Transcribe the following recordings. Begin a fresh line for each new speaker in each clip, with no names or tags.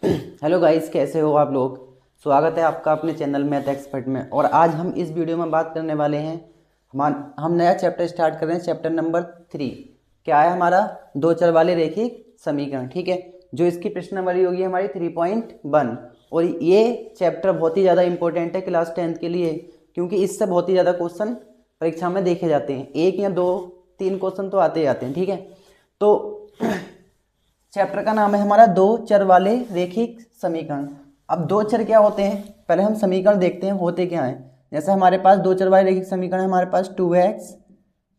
Hello guys, कैसे हो आप लोग। स्वागत है आपका अपने चैनल मैथ एक्सपर्ट में। और आज हम इस वीडियो में बात करने वाले हैं, हम नया चैप्टर स्टार्ट कर रहे हैं, चैप्टर नंबर 3। क्या है हमारा? दो चर वाले रैखिक समीकरण। ठीक है, जो इसकी प्रश्नावली होगी हमारी 3.1। और ये चैप्टर बहुत ही ज़्यादा इंपॉर्टेंट है क्लास 10th के लिए, क्योंकि इससे बहुत ही ज़्यादा क्वेश्चन परीक्षा में देखे जाते हैं। एक या दो तीन क्वेश्चन तो आते ही आते हैं। ठीक है, तो चैप्टर का नाम है हमारा दो चर वाले रैखिक समीकरण। अब दो चर क्या होते हैं, पहले हम समीकरण देखते हैं होते क्या हैं। जैसे हमारे पास दो चर वाले रैखिक समीकरण है, हमारे पास 2x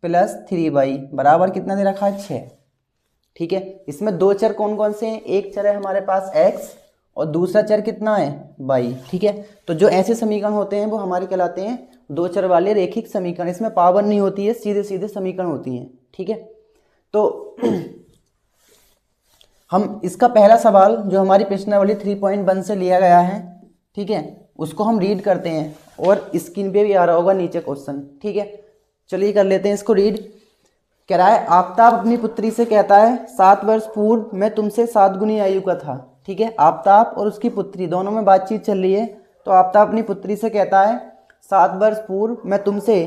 + 3y बराबर कितना दे रखा है? 6। ठीक है, इसमें दो चर कौन कौन से हैं? एक चर है हमारे पास x और दूसरा चर कितना है? y। ठीक है, तो जो ऐसे समीकरण होते हैं वो हमारे कहलाते हैं दो चर वाले रैखिक समीकरण। इसमें पावर नहीं होती है, सीधे सीधे समीकरण होती हैं। ठीक है, तो हम इसका पहला सवाल जो हमारी प्रश्नावली 3.1 से लिया गया है, ठीक है, उसको हम रीड करते हैं और स्क्रीन पे भी आ रहा होगा नीचे क्वेश्चन। ठीक है, चलिए कर लेते हैं इसको रीड। कह रहा है, आफताब अपनी पुत्री से कहता है 7 वर्ष पूर्व मैं तुमसे 7 गुनी आयु का था। ठीक है, आफताब और उसकी पुत्री दोनों में बातचीत चल रही है। तो आफताब अपनी पुत्री से कहता है 7 वर्ष पूर्व मैं तुमसे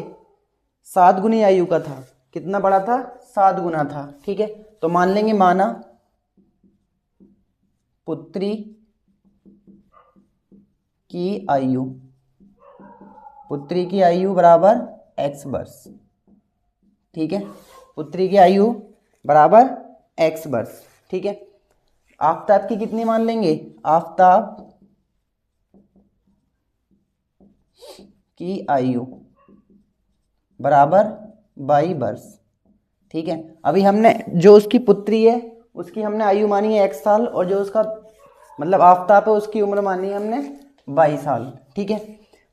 7 गुनी आयु का था। कितना बड़ा था? 7 गुना था। ठीक है, तो मान लेंगे माना पुत्री की आयु, पुत्री की आयु बराबर x वर्ष। ठीक है, पुत्री की आयु बराबर x वर्ष। ठीक है, आफताब की कितनी मान लेंगे? आफताब की आयु बराबर y वर्ष। ठीक है, अभी हमने जो उसकी पुत्री है उसकी हमने आयु मानी है x साल, और जो उसका मतलब आफताब है उसकी उम्र मानी है हमने 22 साल। ठीक है,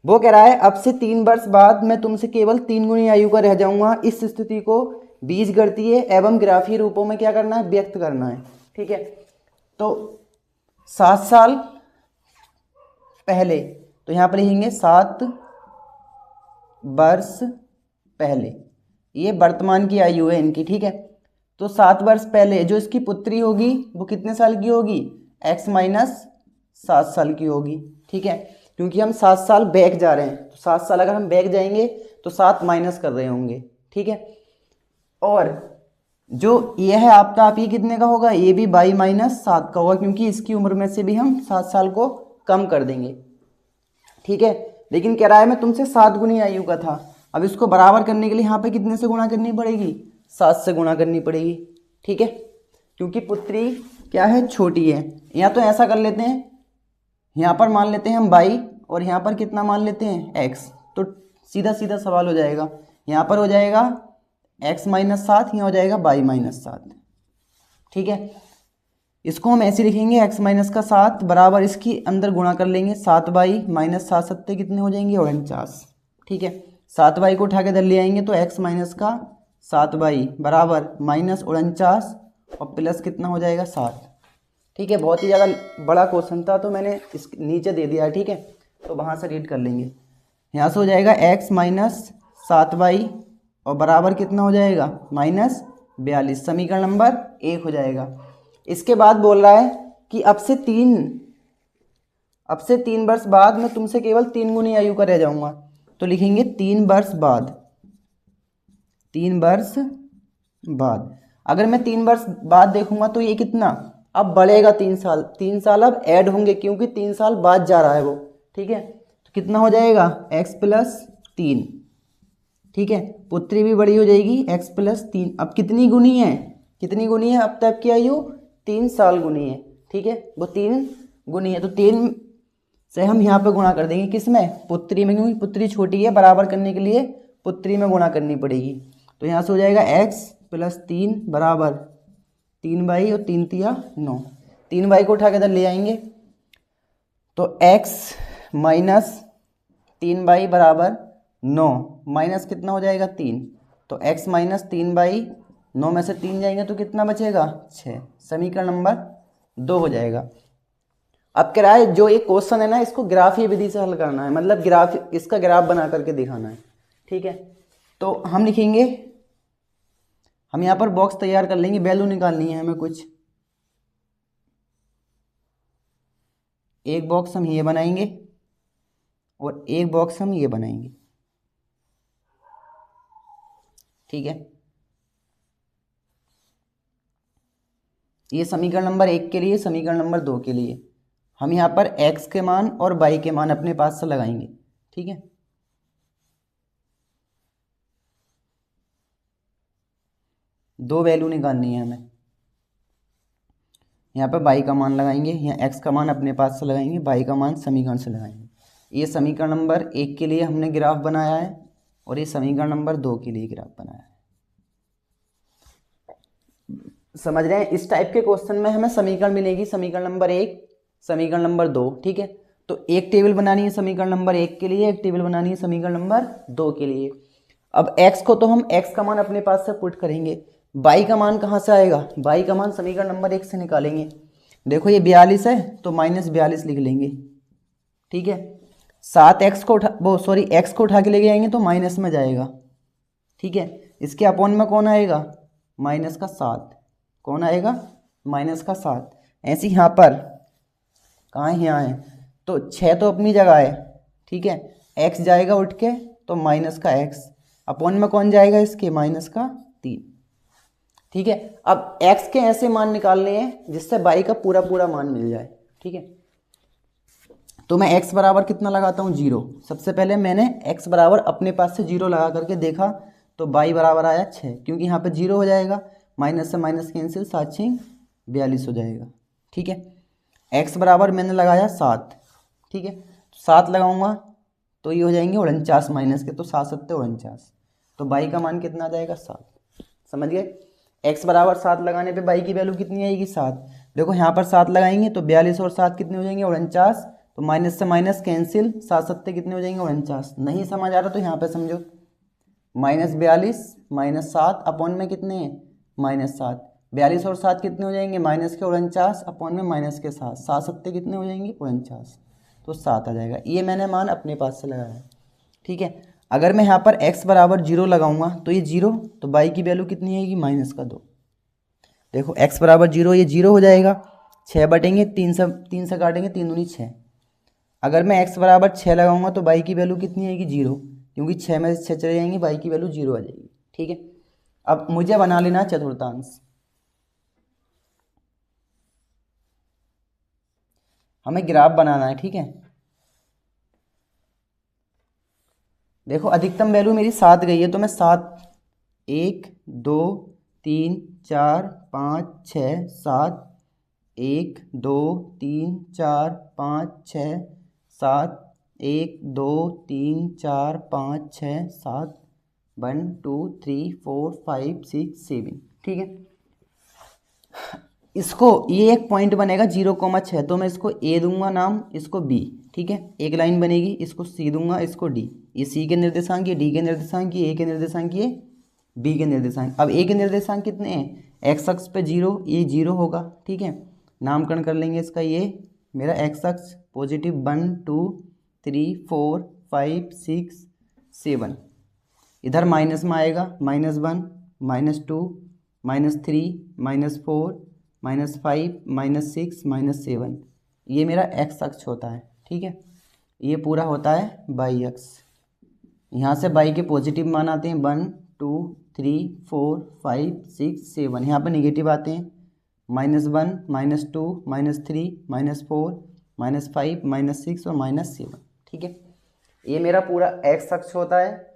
वो कह रहा है अब से 3 वर्ष बाद मैं तुमसे केवल 3 गुनी आयु का रह जाऊंगा। इस स्थिति को बीजगणितीय एवं ग्राफीय रूपों में क्या करना है? व्यक्त करना है। ठीक है, तो 7 साल पहले, तो यहाँ पर लिखेंगे 7 वर्ष पहले, ये वर्तमान की आयु है इनकी। ठीक है, तो 7 वर्ष पहले जो इसकी पुत्री होगी वो कितने साल की होगी? x - 7 साल की होगी। ठीक है, क्योंकि हम 7 साल बैक जा रहे हैं, तो 7 साल अगर हम बैक जाएंगे तो 7 माइनस कर रहे होंगे। ठीक है, और जो ये है आपका, आप ये कितने का होगा? ये भी y - 7 का होगा, क्योंकि इसकी उम्र में से भी हम 7 साल को कम कर देंगे। ठीक है, लेकिन कह रहा है मैं तुमसे 7 गुनी आयु का था। अब इसको बराबर करने के लिए यहाँ पे कितने से गुणा करनी पड़ेगी? 7 से गुणा करनी पड़ेगी। ठीक है, क्योंकि पुत्री क्या है? छोटी है। या तो ऐसा कर लेते हैं, यहाँ पर मान लेते हैं हम y और यहाँ पर कितना मान लेते हैं? x। तो सीधा सीधा सवाल हो जाएगा, यहाँ पर हो जाएगा x - 7, यहाँ हो जाएगा y - 7। ठीक है, इसको हम ऐसे लिखेंगे x - 7 बराबर इसकी अंदर गुणा कर लेंगे 7y - 7 सत्ते कितने हो जाएंगे? 49। ठीक है, 7y को उठा के इधर ले आएंगे तो x - 7y बराबर -49 और प्लस कितना हो जाएगा? 7। ठीक है, बहुत ही ज़्यादा बड़ा क्वेश्चन था तो मैंने इस नीचे दे दिया है। ठीक है, तो वहाँ से रीड कर लेंगे। यहाँ से हो जाएगा x - 7y और बराबर कितना हो जाएगा? -42। समीकरण नंबर 1 हो जाएगा। इसके बाद बोल रहा है कि अब से 3 वर्ष बाद मैं तुमसे केवल 3 गुनी आयु का रह जाऊंगा। तो लिखेंगे 3 वर्ष बाद। 3 वर्ष बाद, अगर मैं 3 वर्ष बाद देखूंगा तो ये कितना अब बढ़ेगा? 3 साल। 3 साल अब ऐड होंगे, क्योंकि 3 साल बाद जा रहा है वो। ठीक है, तो कितना हो जाएगा? x + 3। ठीक है, पुत्री भी बड़ी हो जाएगी, x + 3। अब कितनी गुनी है? कितनी गुनी है? अब तक की आयु 3 साल गुनी है। ठीक है, वो 3 गुनी है, तो 3 से हम यहाँ पे गुणा कर देंगे। किस में? पुत्री में, क्योंकि पुत्री छोटी है, बराबर करने के लिए पुत्री में गुणा करनी पड़ेगी। तो यहाँ से हो जाएगा x + 3 बराबर 3y और 3 तिया 9। 3y को उठा के इधर ले आएंगे तो x - 3y बराबर 9, माइनस कितना हो जाएगा? 3। तो x - 3y, 9 में से 3 जाएंगे तो कितना बचेगा? 6। समीकरण नंबर 2 हो जाएगा। अब कह रहा है जो एक क्वेश्चन है ना, इसको ग्राफीय विधि से हल करना है, मतलब ग्राफ, इसका ग्राफ बना करके दिखाना है। ठीक है, तो हम लिखेंगे, हम यहाँ पर बॉक्स तैयार कर लेंगे, वैल्यू निकालनी है हमें कुछ। एक बॉक्स हम ये बनाएंगे और एक बॉक्स हम ये बनाएंगे, ठीक है। ये समीकरण नंबर 1 के लिए, समीकरण नंबर 2 के लिए हम यहाँ पर x के मान और y के मान अपने पास से लगाएंगे, ठीक है। दो वैल्यू निकालनी है हमें। यहाँ पर y का मान लगाएंगे, यहाँ x का मान अपने पास से लगाएंगे, y का मान समीकरण से लगाएंगे। ये समीकरण नंबर 1 के लिए हमने ग्राफ बनाया है और ये समीकरण नंबर 2 के लिए ग्राफ बनाया है। समझ रहे हैं? इस टाइप के क्वेश्चन में हमें समीकरण मिलेगी, समीकरण नंबर 1, समीकरण नंबर 2, ठीक है। तो एक टेबल बनानी है समीकरण नंबर 1 के लिए, एक टेबल बनानी है समीकरण नंबर 2 के लिए। अब x को तो हम x का मान अपने पास से पुट करेंगे, y का मान कहाँ से आएगा? y का मान समीकरण नंबर 1 से निकालेंगे। देखो ये 42 है तो -42 लिख लेंगे, ठीक है। 7x को x को उठा के लेके आएंगे तो माइनस में जाएगा, ठीक है। इसके अपॉन में कौन आएगा? माइनस का 7। कौन आएगा? माइनस का 7। ऐसे यहाँ पर कहाँ है? यहाँ है तो 6 तो अपनी जगह है, ठीक है। x जाएगा उठ के तो माइनस का x, अपॉन में कौन जाएगा इसके? माइनस का 3, ठीक है। अब x के ऐसे मान निकालने हैं जिससे y का पूरा पूरा मान मिल जाए, ठीक है। तो मैं x बराबर कितना लगाता हूँ? 0। सबसे पहले मैंने x बराबर अपने पास से 0 लगा करके देखा तो y बराबर आया 6, क्योंकि यहाँ पे 0 हो जाएगा, माइनस से माइनस कैंसिल, 7 6 42 हो जाएगा, ठीक है। x बराबर मैंने लगाया 7, ठीक है। 7 लगाऊंगा तो ये हो जाएंगे 49 माइनस के, तो 7 7 49, तो y का मान कितना आ जाएगा? 7। समझ गए? x बराबर 7 लगाने पे y की वैल्यू कितनी आएगी? 7। देखो यहाँ पर 7 लगाएंगे तो 42 और 7 कितने हो जाएंगे? 49, तो माइनस से माइनस कैंसिल, 7 7 कितने हो जाएंगे? 49। नहीं समझ आ रहा तो यहाँ पे समझो, -42 -7 अपॉन में कितने हैं? -7। 42 और 7 कितने हो जाएंगे? माइनस के 49 अपॉन में माइनस के 7, 7 7 कितने हो जाएंगे? 49, तो 7 आ जाएगा। ये मैंने मान अपने पास से लगाया है, ठीक है। अगर मैं यहाँ पर x बराबर 0 लगाऊंगा तो ये 0, तो y की वैल्यू कितनी आएगी? माइनस का 2। देखो x बराबर 0, ये 0 हो जाएगा, 6 बटेंगे 3 से काटेंगे, 3 दूनी 6। अगर मैं x बराबर 6 लगाऊंगा तो y की वैल्यू कितनी आएगी? 0, क्योंकि 6 में से 6 चले जाएंगे, y की वैल्यू 0 आ जाएगी, ठीक है। अब मुझे बना लेना चतुर्थांश। हमें ग्राफ बनाना है, ठीक है। देखो अधिकतम वैल्यू मेरी 7 गई है तो मैं 7, 1 2 3 4 5 6 7, 1 2 3 4 5 6 7, 1 2 3 4 5 6 7, 1 2 3 4 5 6 7, ठीक है। इसको ये एक पॉइंट बनेगा 0,6, तो मैं इसको ए दूंगा नाम, इसको बी, ठीक है। एक लाइन बनेगी, इसको सी दूंगा, इसको डी। ये सी के निर्देशांक, ये डी के निर्देशांक, ये ए के निर्देशांक, ये बी के निर्देशांक। अब ए के निर्देशांक कितने हैं? एक्स अक्ष पे 0, ये 0 होगा, ठीक है। नामकरण कर लेंगे इसका, ये मेरा एक्स अक्ष पॉजिटिव 1 2 3 4 5 6 7, इधर माइनस में आएगा, -1 -2 -3 -4 -5 -6 -7, ये मेरा एक्स अक्ष होता है, ठीक है। ये पूरा होता है वाई अक्ष। यहाँ से वाई के पॉजिटिव मान आते हैं 1 2 3 4 5 6 7, यहाँ पर निगेटिव आते हैं -1 -2 -3 -4 -5 -6 और -7, ठीक है। ये मेरा पूरा एक्स अक्ष होता है,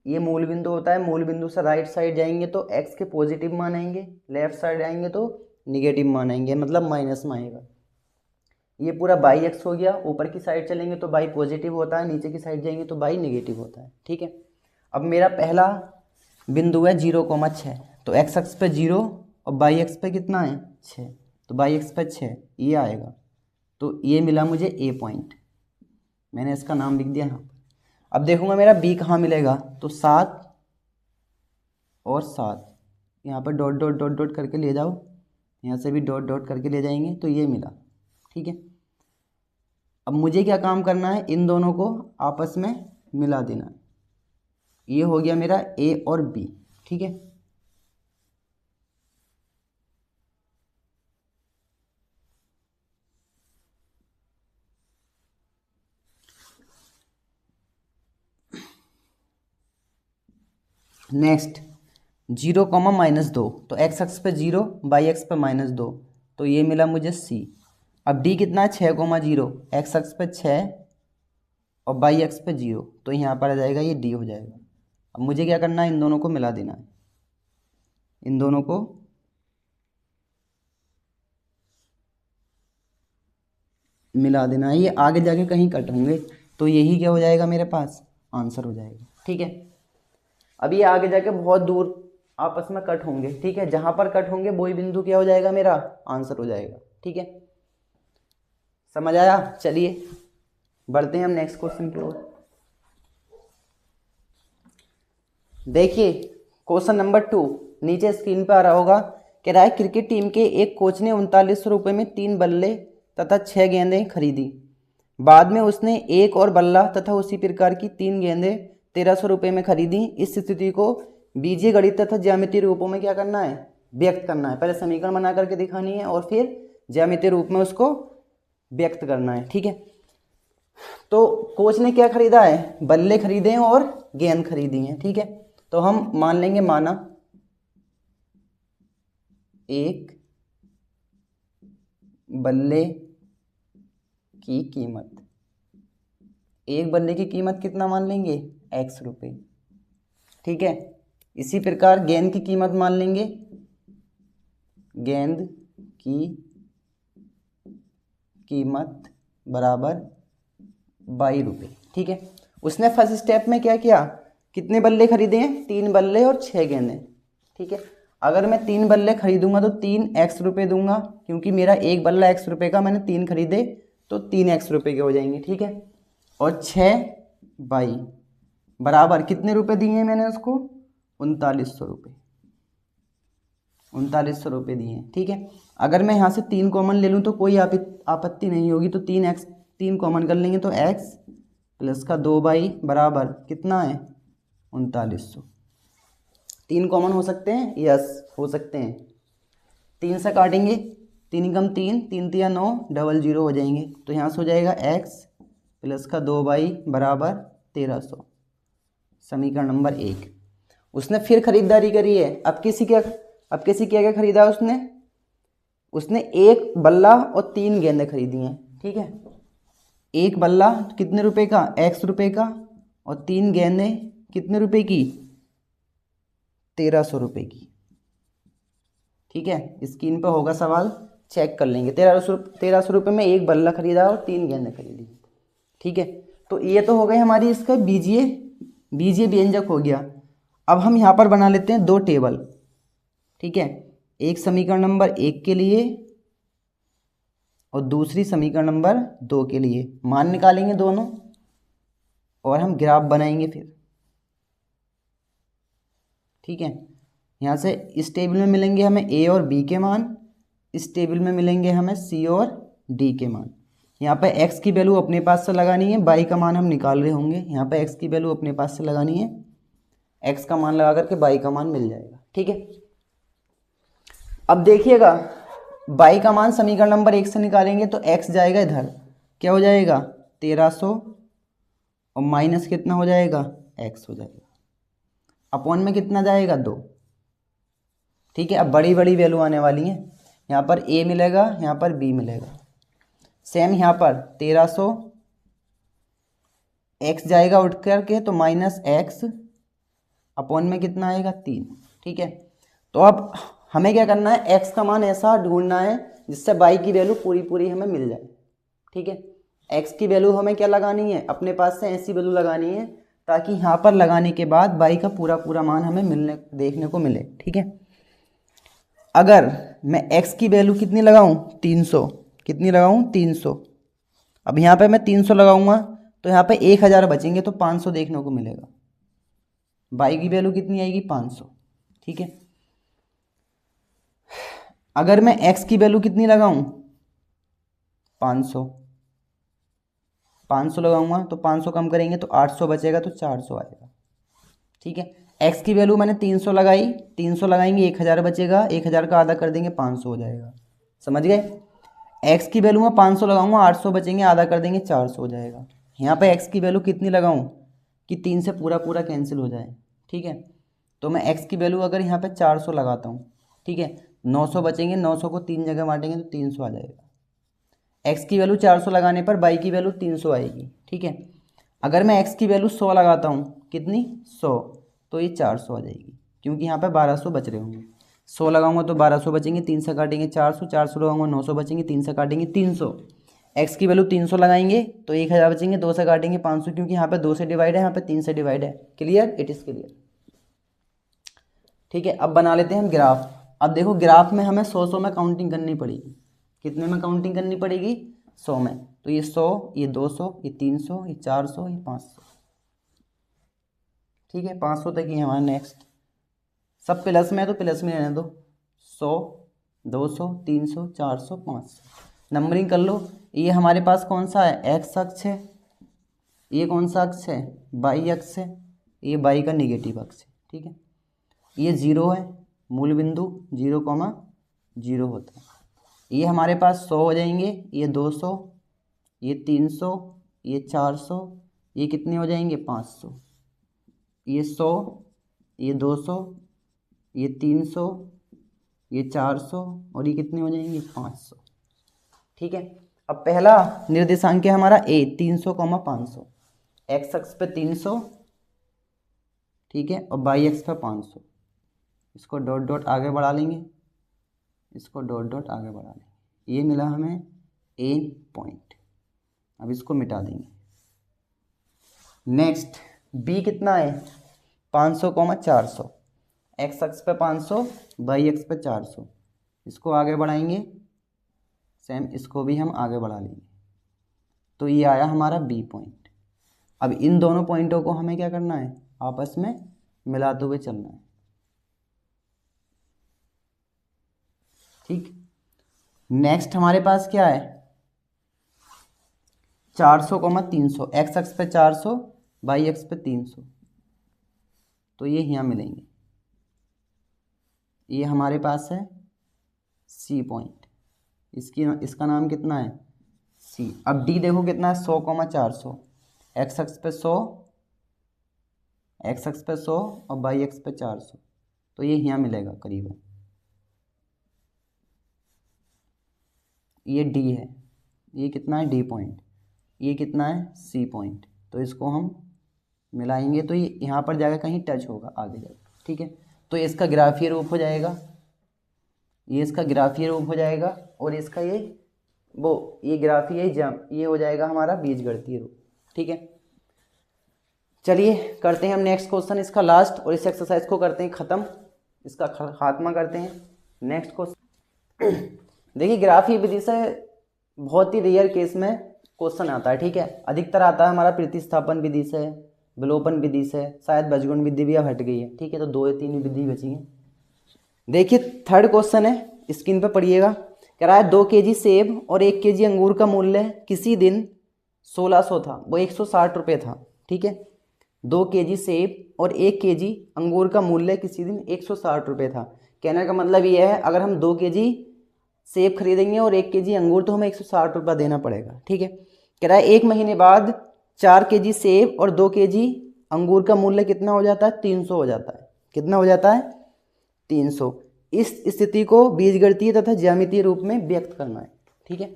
ये मूल बिंदु होता है। मूल बिंदु से राइट साइड जाएंगे तो एक्स के पॉजिटिव मान आएंगे, लेफ्ट साइड आएंगे तो निगेटिव मान आएंगे, मतलब माइनस में आएगा। ये पूरा बाई एक्स हो गया। ऊपर की साइड चलेंगे तो बाई पॉजिटिव होता है, नीचे की साइड जाएंगे तो बाई निगेटिव होता है, ठीक है। अब मेरा पहला बिंदु है 0,6, तो एक्स एक्स पे 0 और बाई एक्स पे कितना है? 6, तो बाई एक्स पे 6 ये आएगा, तो ये मिला मुझे ए पॉइंट, मैंने इसका नाम लिख दिया यहाँ पर। अब देखूंगा मेरा बी कहाँ मिलेगा, तो 7 और 7, यहाँ पर डॉट डॉट डॉट डॉट करके ले जाओ, यहाँ से भी डॉट डॉट करके ले जाएंगे तो ये मिला, ठीक है। अब मुझे क्या काम करना है? इन दोनों को आपस में मिला देना है। ये हो गया मेरा ए और बी, ठीक है। नेक्स्ट 0, -2, तो एक्स अक्ष पे 0, वाई अक्ष पे -2, तो ये मिला मुझे सी। अब डी कितना है 6, 0, एक्स अक्ष पे 6 और वाई अक्ष पे 0, तो यहाँ पर आ जाएगा ये डी हो जाएगा। अब मुझे क्या करना है, इन दोनों को मिला देना है, इन दोनों को मिला देना है, ये आगे जाके कहीं कट होंगे, तो यही क्या हो जाएगा मेरे पास आंसर हो जाएगा। ठीक है, अब ये आगे जाके बहुत दूर आपस में कट होंगे। ठीक है, जहां पर कट होंगे वही बिंदु क्या हो जाएगा मेरा आंसर हो जाएगा। ठीक है, समझ आया? चलिए बढ़ते हैं हम नेक्स्ट क्वेश्चन की ओर। देखिए क्वेश्चन नंबर 2 नीचे स्क्रीन पर आ रहा होगा। कह रहा है क्रिकेट टीम के एक कोच ने 3900 रुपये में 3 बल्ले तथा 6 गेंदें खरीदी। बाद में उसने एक और बल्ला तथा उसी प्रकार की 3 गेंदें 1300 रुपये में खरीदी। इस स्थिति को बीजीय गणित तथा ज्यामितीय रूपों में क्या करना है, व्यक्त करना है। पहले समीकरण बना करके दिखानी है और फिर ज्यामितीय रूप में उसको व्यक्त करना है। ठीक है, तो कोच ने क्या खरीदा है, बल्ले खरीदे हैं और गेंद खरीदी हैं। ठीक है, तो हम मान लेंगे माना एक बल्ले की कीमत, एक बल्ले की कीमत कितना मान लेंगे, x रुपये। ठीक है, इसी प्रकार गेंद की कीमत मान लेंगे, गेंद की कीमत बराबर 22 रुपये। ठीक है, उसने फर्स्ट स्टेप में क्या किया, कितने बल्ले खरीदे हैं, 3 बल्ले और 6 गेंदें। ठीक है, अगर मैं 3 बल्ले खरीदूंगा तो 3x रुपये दूंगा, क्योंकि मेरा एक बल्ला x रुपये का, मैंने 3 खरीदे तो 3x रुपये के हो जाएंगे। ठीक है, और 6 बाई बराबर कितने रुपए दिए हैं मैंने उसको, 3900 रुपये, 3900 रुपये दिए हैं। ठीक है, अगर मैं यहाँ से 3 कॉमन ले लूँ तो कोई आपत्ति नहीं होगी, तो 3 कॉमन कर लेंगे तो x प्लस का 2 बाई बराबर कितना है 3900। 3 कॉमन हो सकते हैं, यस हो सकते हैं। 3 से काटेंगे, 3 कम 3, 3 तिया 9, 00 हो जाएंगे, तो यहाँ से हो जाएगा x प्लस का 2 बाई बराबर 1300। समीकरण नंबर 1। उसने फिर खरीदारी करी है। अब किसी क्या क्या खरीदा उसने एक बल्ला और 3 गेंदें खरीदी हैं। ठीक है, एक बल्ला कितने रुपए का, x रुपये का, और 3 गेंदें कितने रुपए की, 1300 रुपये की। ठीक है, स्क्रीन पर होगा सवाल, चेक कर लेंगे। 1300 रुपये में एक बल्ला खरीदा और 3 गेंदें खरीदी। ठीक है, तो ये तो हो गए हमारी इसका बीजीय व्यंजक हो गया। अब हम यहाँ पर बना लेते हैं 2 टेबल। ठीक है, एक समीकरण नंबर 1 के लिए और दूसरी समीकरण नंबर 2 के लिए। मान निकालेंगे दोनों और हम ग्राफ बनाएंगे फिर। ठीक है, यहाँ से इस टेबल में मिलेंगे हमें a और b के मान, इस टेबल में मिलेंगे हमें c और d के मान। यहाँ पे x की वैल्यू अपने पास से लगानी है, y का मान हम निकाल रहे होंगे। यहाँ पे x की वैल्यू अपने पास से लगानी है, x का मान लगा करके y का मान मिल जाएगा। ठीक है, अब देखिएगा y का मान समीकरण नंबर 1 से निकालेंगे तो x जाएगा इधर, क्या हो जाएगा 1300 और माइनस कितना हो जाएगा x हो जाएगा, अपॉन में कितना जाएगा 2। ठीक है, अब बड़ी बड़ी वैल्यू आने वाली हैं। यहाँ पर a मिलेगा, यहाँ पर b मिलेगा। सेम यहाँ पर 1300 x जाएगा उठ करके तो माइनस x, अपॉन में कितना आएगा 3। ठीक है, तो अब हमें क्या करना है, x का मान ऐसा ढूंढना है जिससे y की वैल्यू पूरी हमें मिल जाए। ठीक है, x की वैल्यू हमें क्या लगानी है, अपने पास से ऐसी वैल्यू लगानी है ताकि यहाँ पर लगाने के बाद y का पूरा मान हमें देखने को मिले। ठीक है, अगर मैं x की वैल्यू कितनी लगाऊं 300, कितनी लगाऊं 300। अब यहाँ पे मैं 300 लगाऊंगा तो यहाँ पे 1000 बचेंगे तो 500 देखने को मिलेगा। y की वैल्यू कितनी आएगी 500। ठीक है, अगर मैं x की वैल्यू कितनी लगाऊं 500 लगाऊंगा तो 500 कम करेंगे तो 800 बचेगा तो 400 आएगा। ठीक है, x की वैल्यू मैंने 300 लगाई, 300 लगाएंगे 1000 बचेगा, 1000 का आधा कर देंगे 500 हो जाएगा। समझ गए, x की वैल्यू में 500 लगाऊंगा, 800 बचेंगे, आधा कर देंगे 400 हो जाएगा। यहाँ पे x की वैल्यू कितनी लगाऊं कि 3 से पूरा कैंसिल हो जाए। ठीक है, तो मैं x की वैल्यू अगर यहाँ पे 400 लगाता हूँ, ठीक है, 900 बचेंगे, 900 को 3 जगह बांटेंगे तो 300 आ जाएगा। x की वैल्यू 400 लगाने पर y की वैल्यू 300 आएगी, ठीक है। अगर मैं x की वैल्यू 100 लगाता हूँ, कितनी 100, तो ये 400 आ जाएगी, क्योंकि यहाँ पे 1200 बच रहे होंगे। 100 लगाऊंगा तो 1200 बचेंगे, 3 से काटेंगे 400, 400 लगाऊंगा 900 बचेंगे, 3 से काटेंगे 300। x की वैल्यू 300 लगाएंगे तो 1000 बचेंगे, 2 से काटेंगे 500, क्योंकि यहाँ पे 2 से डिवाइड है, यहाँ पे 3 से डिवाइड है। क्लियर, इट इज़ क्लियर, ठीक है। अब बना लेते हैं हम ग्राफ। अब देखो ग्राफ में हमें 100 में काउंटिंग करनी पड़ेगी। कितने में काउंटिंग करनी पड़ेगी? 100 में। तो ये 100, ये 200, ये 300, ये 400, ये 500, ठीक है। 500 तक ही हमारा नेक्स्ट। सब प्लस में है तो प्लस में रहने दो। 100, 200, 300, 400, 500। नंबरिंग कर लो। ये हमारे पास कौन सा है? एक्स अक्ष है। ये कौन सा अक्ष है? वाई अक्ष है। ये वाई का निगेटिव अक्ष है, ठीक है। ये 0 है, मूल बिंदु 0,0 होता है। ये हमारे पास 100 हो जाएंगे, ये 200, ये 300, ये 400, ये कितने हो जाएंगे? 500। ये 100, ये 200, ये 300, ये 400 और ये कितने हो जाएंगे? 500, ठीक है। अब पहला निर्देशांक है हमारा ए, 300, 500। एक्स अक्ष पे 300, ठीक है, और वाई अक्ष पे 500। इसको डॉट डॉट आगे बढ़ा लेंगे, इसको डॉट डॉट आगे बढ़ा लेंगे। ये मिला हमें ए पॉइंट। अब इसको मिटा देंगे। नेक्स्ट बी कितना है? 500, 400। एक्स अक्ष पे 500, वाई अक्ष पे 400। इसको आगे बढ़ाएंगे, सेम इसको भी हम आगे बढ़ा लेंगे। तो ये आया हमारा बी पॉइंट। अब इन दोनों पॉइंटों को हमें क्या करना है? आपस में मिलाते हुए चलना है, ठीक। नेक्स्ट हमारे पास क्या है? 400, 300। एक्स अक्ष पे 400, वाई अक्ष पे 300। तो ये यहाँ मिलेंगे। ये हमारे पास है सी पॉइंट। इसका नाम कितना है? सी। अब डी देखो कितना है? 100, 400। एक्स अक्ष पे 100, एक्स अक्ष पे 100 और वाई अक्ष पे 400। तो ये यहाँ मिलेगा करीबन। ये डी है, ये कितना है? D point. ये कितना है? C point. तो इसको हम मिलाएंगे तो ये यहाँ पर जाकर कहीं टच होगा आगे जाकर, ठीक है। तो इसका ग्राफीय रूप हो जाएगा, ये इसका ग्राफीय रूप हो जाएगा, और इसका ये ग्राफीय ये हो जाएगा हमारा बीजगणितीय रूप, ठीक है। चलिए करते हैं हम नेक्स्ट क्वेश्चन, इसका लास्ट, और इस एक्सरसाइज को करते हैं ख़त्म, इसका खात्मा करते हैं। नेक्स्ट क्वेश्चन देखिए, ग्राफीय विधि से बहुत ही रेयर केस में क्वेश्चन आता है, ठीक है। अधिकतर आता है हमारा प्रतिस्थापन विधि से, विलोपन विधि से, शायद बीजगुण विधि भी अब हट गई है, ठीक है। तो 2 या 3 विधि बची हैं। देखिए थर्ड क्वेश्चन है, स्क्रीन पर पढ़िएगा। कह रहा है 2 kg सेब और 1 kg अंगूर का मूल्य किसी दिन 1600 था, वो 160 रुपये था, ठीक है। 2 kg सेब और 1 kg अंगूर का मूल्य किसी दिन 160 रुपये था। कहने का मतलब ये है, अगर हम 2 kg सेब खरीदेंगे और 1 kg अंगूर, तो हमें 160 रुपये देना पड़ेगा, ठीक है। कह रहा है 1 महीने बाद 4 kg सेब और 2 kg अंगूर का मूल्य कितना हो जाता है? 300 हो जाता है। कितना हो जाता है? 300। इस स्थिति को बीजगणितीय तथा ज्यामितीय रूप में व्यक्त करना है, ठीक है।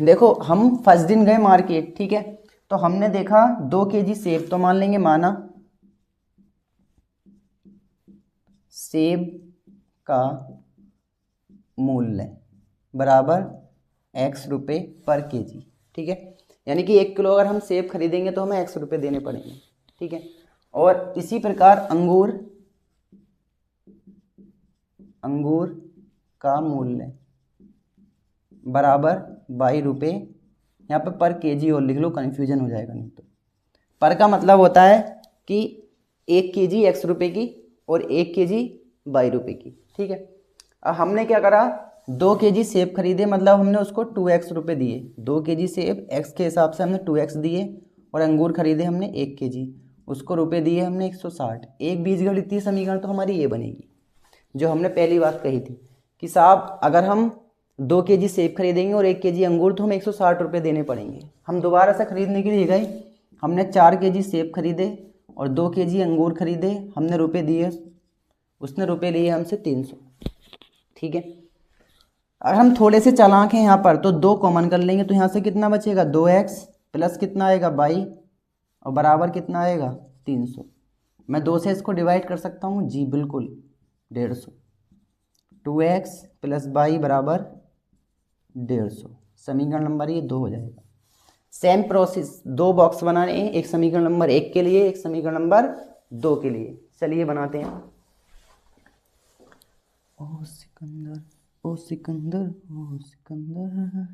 देखो हम फर्स्ट दिन गए मार्केट, ठीक है, तो हमने देखा 2 kg सेब, तो मान लेंगे, माना सेब का मूल्य बराबर x रुपये पर kg, ठीक है। यानी कि 1 किलो अगर हम सेब खरीदेंगे तो हमें x रुपये देने पड़ेंगे, ठीक है। और इसी प्रकार अंगूर का मूल्य बराबर 22 रुपये। यहाँ पर kg और लिख लो, कन्फ्यूजन हो जाएगा नहीं तो। पर का मतलब होता है कि 1 kg x रुपये की और 1 kg 22 रुपये की, ठीक है। अब हमने क्या करा? 2 kg सेब खरीदे, मतलब हमने उसको 2x रुपये दिए। 2 kg सेब x के हिसाब से हमने 2x दिए, और अंगूर खरीदे हमने 1 kg, उसको रुपये दिए हमने 160। एक बीजगणितीय समीकरण तो हमारी ये बनेगी, जो हमने पहली बात कही थी कि साहब अगर हम 2 kg सेब खरीदेंगे और 1 kg अंगूर, तो हमें 160 रुपये देने पड़ेंगे। हम दोबारा से खरीदने के लिए गए, हमने 4 kg सेब खरीदे और 2 kg अंगूर खरीदे, हमने रुपए दिए, उसने रुपए लिए हमसे 300। ठीक है, अगर हम थोड़े से चालाक हैं यहाँ पर तो 2 कॉमन कर लेंगे, तो यहाँ से कितना बचेगा 2x प्लस कितना आएगा 22 और बराबर कितना आएगा 300। मैं 2 से इसको डिवाइड कर सकता हूँ जी, बिल्कुल 150। 2x प्लस 22 बराबर 150। समीकरण नंबर ये 2 हो जाएगा। सेम प्रोसेस, 2 बॉक्स बनाने हैं, एक समीकरण नंबर 1 के लिए, एक समीकरण नंबर 2 के लिए। चलिए बनाते हैं। ओ सिकंदर ओ सिकंदर ओ सिकंदर।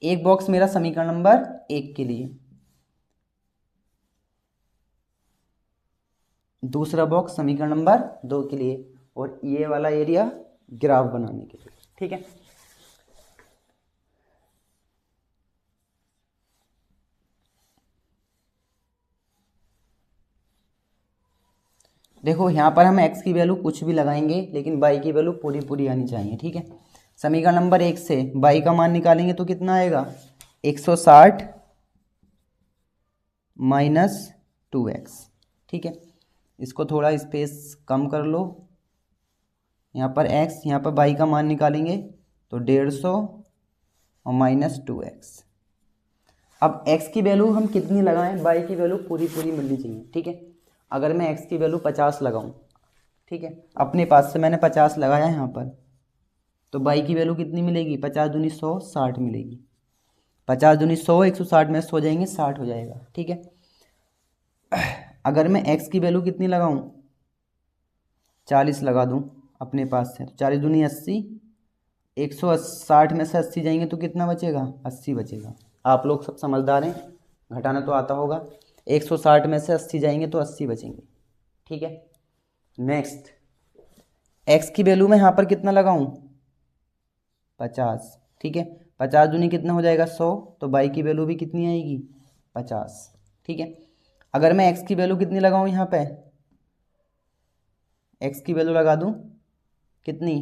एक बॉक्स मेरा समीकरण नंबर 1 के लिए, दूसरा बॉक्स समीकरण नंबर 2 के लिए, और ये वाला एरिया ग्राफ बनाने के लिए। ठीक है, देखो यहाँ पर हम x की वैल्यू कुछ भी लगाएंगे, लेकिन y की वैल्यू पूरी पूरी आनी चाहिए। ठीक है, समीकरण नंबर 1 से y का मान निकालेंगे तो कितना आएगा 160 माइनस 2x। ठीक है, इसको थोड़ा स्पेस कम कर लो, यहाँ पर x, यहाँ पर y का मान निकालेंगे तो 150 और माइनस 2x। अब x की वैल्यू हम कितनी लगाएं, y की वैल्यू पूरी पूरी मिलनी चाहिए। ठीक है, अगर मैं x की वैल्यू 50 लगाऊं, ठीक है, अपने पास से मैंने 50 लगाया यहाँ पर, तो y की वैल्यू कितनी मिलेगी 50 दूनी 100, 60 मिलेगी। 50 दूनी 100, 160 में 100 हो जाएंगे, 60 हो जाएगा। ठीक है, अगर मैं x की वैल्यू कितनी लगाऊं 40 लगा दूं अपने पास से, तो 40 दूनी 80, 160 में से 80 जाएंगे तो कितना बचेगा 80 बचेगा। आप लोग सब समझदार हैं, घटाना तो आता होगा। 160 में से 80 जाएंगे तो 80 बचेंगे। ठीक है, नेक्स्ट x की वैल्यू में यहाँ पर कितना लगाऊं 50। ठीक है, 50 दूनी कितना हो जाएगा 100, तो y की वैल्यू भी कितनी आएगी 50। ठीक है, अगर मैं x की वैल्यू कितनी लगाऊं यहाँ पे, x की वैल्यू लगा दूं कितनी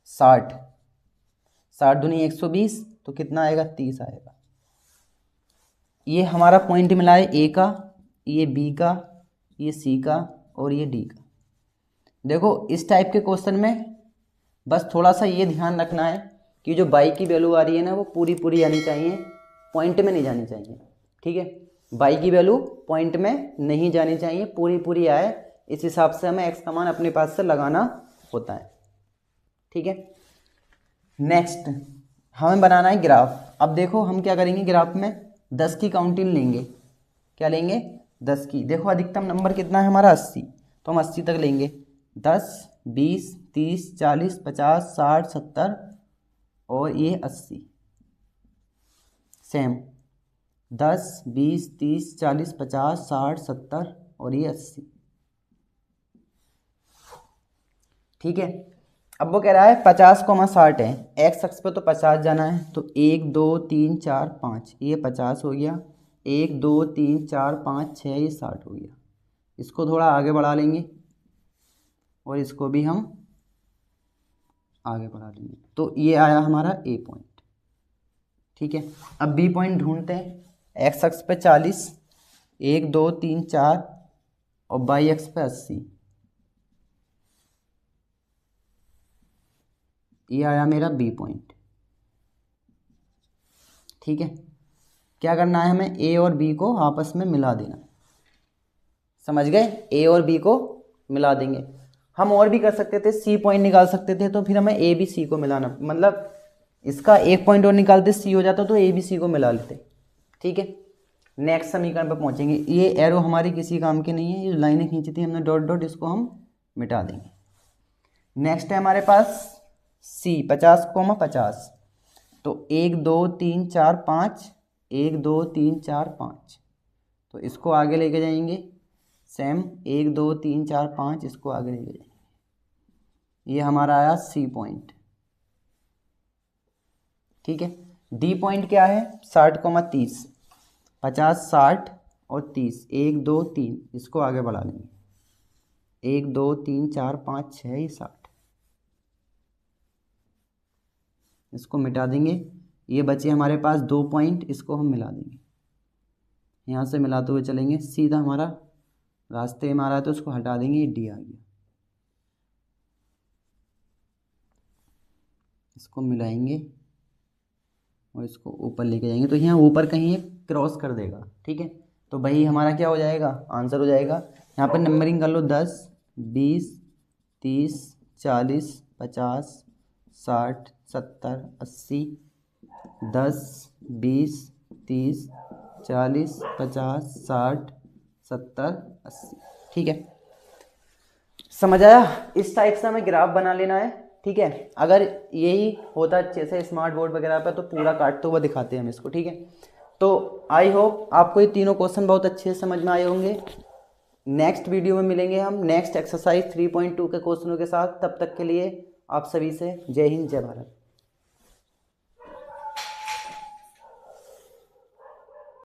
60, 60 दूनी 120, तो कितना आएगा 30 आएगा। ये हमारा पॉइंट मिला है a का, ये b का, ये c का और ये d का। देखो इस टाइप के क्वेश्चन में बस थोड़ा सा ये ध्यान रखना है कि जो y की वैल्यू आ रही है ना वो पूरी पूरी आनी चाहिए, पॉइंट में नहीं जानी चाहिए। ठीक है, y की वैल्यू पॉइंट में नहीं जानी चाहिए, पूरी पूरी आए, इस हिसाब से हमें x का मान अपने पास से लगाना होता है। ठीक है, नेक्स्ट हमें बनाना है ग्राफ। अब देखो हम क्या करेंगे, ग्राफ में 10 की काउंटिंग लेंगे। क्या लेंगे 10 की। देखो अधिकतम नंबर कितना है हमारा 80, तो हम 80 तक लेंगे। 10, 20, 30, 40, 50, 60, 70 और ये 80। सेम 10, 20, 30, 40, 50, 60, 70 और ये 80। ठीक है, अब वो कह रहा है 50,60 है, एक्स अक्ष पे तो 50 जाना है, तो 1 2 3 4 5, ये 50 हो गया। 1 2 3 4 5 6, ये 60 हो गया। इसको थोड़ा आगे बढ़ा लेंगे और इसको भी हम आगे बढ़ा लेंगे, तो ये आया हमारा ए पॉइंट। ठीक है, अब बी पॉइंट ढूंढते हैं। एक्स अक्ष पे 40, 1 2 3 4 और वाई अक्ष पे 80, ये आया मेरा बी पॉइंट। ठीक है, क्या करना है हमें, ए और बी को आपस में मिला देना। समझ गए, ए और बी को मिला देंगे। हम और भी कर सकते थे, सी पॉइंट निकाल सकते थे, तो फिर हमें ए बी सी को मिलाना, मतलब इसका एक पॉइंट और निकालते सी हो जाता, तो ए बी सी को मिला लेते। ठीक है, नेक्स्ट समीकरण पर पहुंचेंगे। ये एरो हमारी किसी काम की नहीं है, ये लाइनें खींची थी हमने डॉट डॉट, इसको हम मिटा देंगे। नेक्स्ट है हमारे पास सी 50,50, तो 1 2 3 4 5, 1 2 3 4 5, तो इसको आगे लेके जाएंगे। सेम 1 2 3 4 5, इसको आगे लेके जाएंगे। ये हमारा आया सी पॉइंट। ठीक है, डी पॉइंट क्या है 60,30, 50 60 और 30, 1 2 3, इसको आगे बढ़ा लेंगे। 1 2 3 4 5 6, ये 60, इसको मिटा देंगे। ये बचे हमारे पास 2 पॉइंट, इसको हम मिला देंगे। यहाँ से मिलाते हुए चलेंगे, सीधा हमारा रास्ते में आ रहा है तो उसको हटा देंगे, ये डी आ गया। इसको मिलाएंगे और इसको ऊपर लेके जाएंगे तो यहाँ ऊपर कहीं ये क्रॉस कर देगा, ठीक है। तो भाई हमारा क्या हो जाएगा, आंसर हो जाएगा। यहाँ पर नंबरिंग कर लो, 10 20 30 40 50 60 70 80, 10 20 30 40 50 60 70 80, ठीक है। समझ आया? इस टाइप से हमें ग्राफ बना लेना है, ठीक है। अगर यही होता अच्छे से स्मार्ट बोर्ड वगैरह पर तो पूरा काटते हुए दिखाते हैं हम इसको, ठीक है। तो आई होप आपको ये तीनों क्वेश्चन बहुत अच्छे से समझ में आए होंगे। नेक्स्ट वीडियो में मिलेंगे हम नेक्स्ट एक्सरसाइज 3.2 के क्वेश्चनों के साथ। तब तक के लिए आप सभी से जय हिंद, जय भारत।